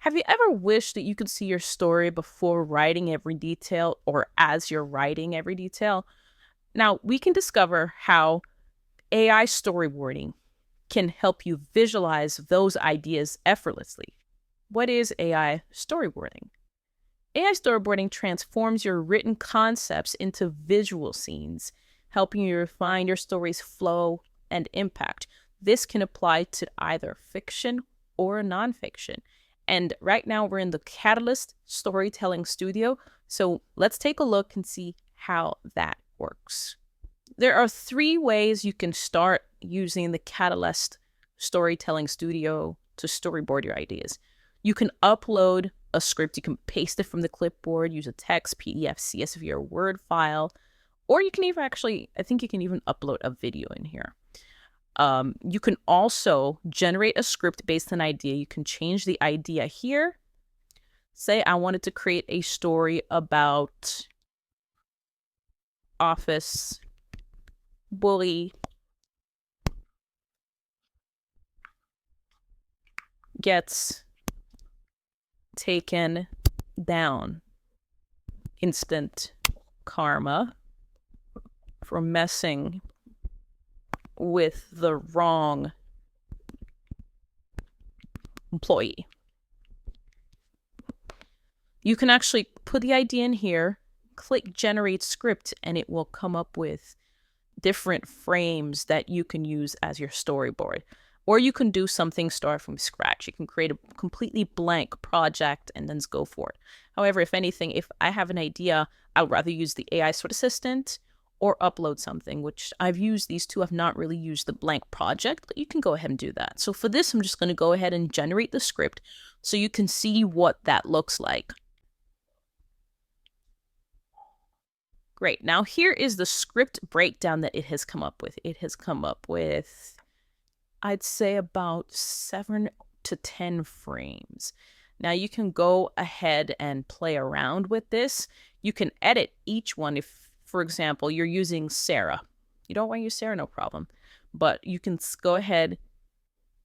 Have you ever wished that you could see your story before writing every detail or as you're writing every detail? Now, we can discover how AI storyboarding can help you visualize those ideas effortlessly. What is AI storyboarding? AI storyboarding transforms your written concepts into visual scenes, helping you refine your story's flow and impact. This can apply to either fiction or nonfiction. And right now we're in the Katalist Storytelling Studio. So let's take a look and see how that works. There are 3 ways you can start using the Katalist Storytelling Studio to storyboard your ideas. You can upload a script, you can paste it from the clipboard, use a text, PDF, CSV, or Word file, or you can even I think you can even upload a video in here. You can also generate a script based on an idea. You can change the idea here. Say I wanted to create a story about office bully gets taken down. Instant karma for messing with the wrong employee. You can actually put the idea in here, click generate script, and it will come up with different frames that you can use as your storyboard. Or you can do something start from scratch. You can create a completely blank project and then go for it. However, if anything, if I have an idea, I'd rather use the AI Sort Assistant or upload something, which I've used these two. I've not really used the blank project, but you can go ahead and do that. So for this, I'm just going to go ahead and generate the script so you can see what that looks like. Great. Now here is the script breakdown that it has come up with. It has come up with, I'd say, about 7 to 10 frames. Now you can go ahead and play around with this. You can edit each one. If, for example, you're using Sarah. You don't want to use Sarah, no problem. But you can go ahead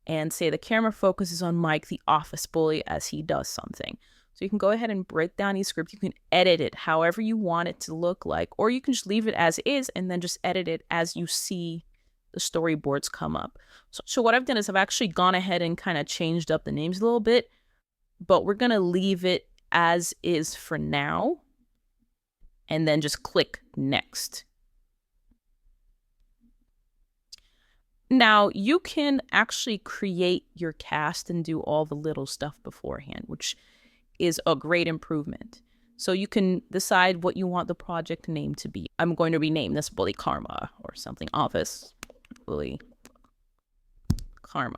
and say the camera focuses on Mike, the office bully, as he does something. So you can go ahead and break down each script. You can edit it however you want it to look like, or you can just leave it as is and then just edit it as you see the storyboards come up. So what I've done is I've actually gone ahead and kind of changed up the names a little bit, but we're going to leave it as is for now and then just click next. Now you can actually create your cast and do all the little stuff beforehand, which is a great improvement. So you can decide what you want the project name to be. I'm going to rename this Bully Karma or something. Office Bully Karma.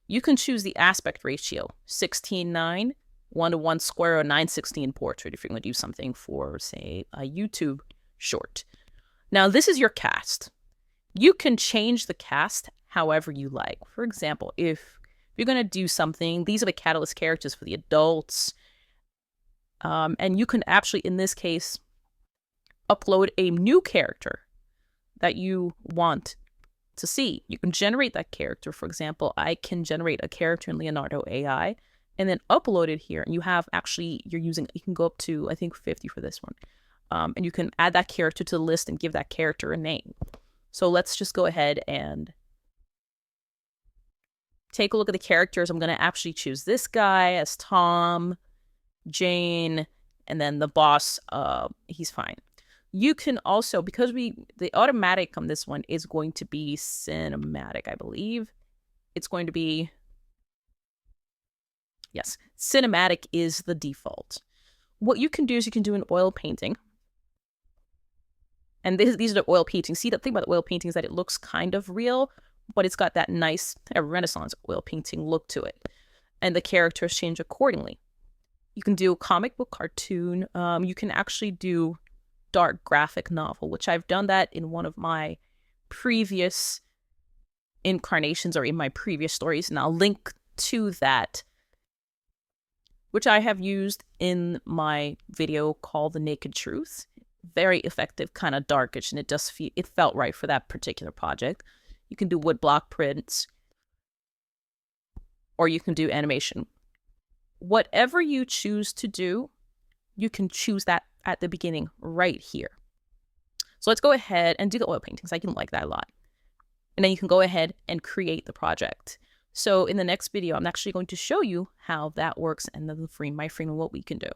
You can choose the aspect ratio, 16:9, 1:1 square, or 9:16 portrait if you're going to do something for, say, a YouTube short. Now this is your cast. You can change the cast however you like. For example, if you're going to do something, these are the Katalist characters for the adults. And you can actually, in this case, upload a new character that you want to see. You can generate that character. For example, I can generate a character in Leonardo AI and then upload it here. And you have actually, you can go up to, I think, 50 for this one. And you can add that character to the list and give that character a name. So let's just go ahead and take a look at the characters. I'm going to actually choose this guy as Tom, Jane, and then the boss, he's fine. You can also, because the automatic on this one is going to be cinematic, I believe. It's going to be, yes, cinematic is the default. What you can do is you can do an oil painting. And these are the oil paintings. See, the thing about the oil painting is that it looks kind of real, but it's got that nice Renaissance oil painting look to it. And the characters change accordingly. You can do a comic book cartoon. You can actually do dark graphic novel, which I've done that in one of my previous incarnations or in my previous stories. And I'll link to that, which I have used in my video called The Naked Truth. Very effective, kind of darkish, and it felt right for that particular project. You can do woodblock prints. or you can do animation. Whatever you choose to do, you can choose that at the beginning right here. So let's go ahead and do the oil paintings. I can like that a lot. And then you can go ahead and create the project. So in the next video, I'm actually going to show you how that works and then my frame and what we can do.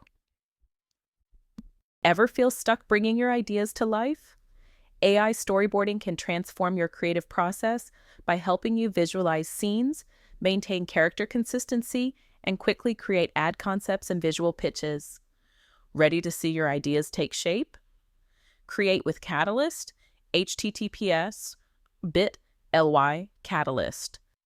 Ever feel stuck bringing your ideas to life? AI storyboarding can transform your creative process by helping you visualize scenes, maintain character consistency, and quickly create ad concepts and visual pitches. Ready to see your ideas take shape? Create with Katalist, https://bit.ly Katalist.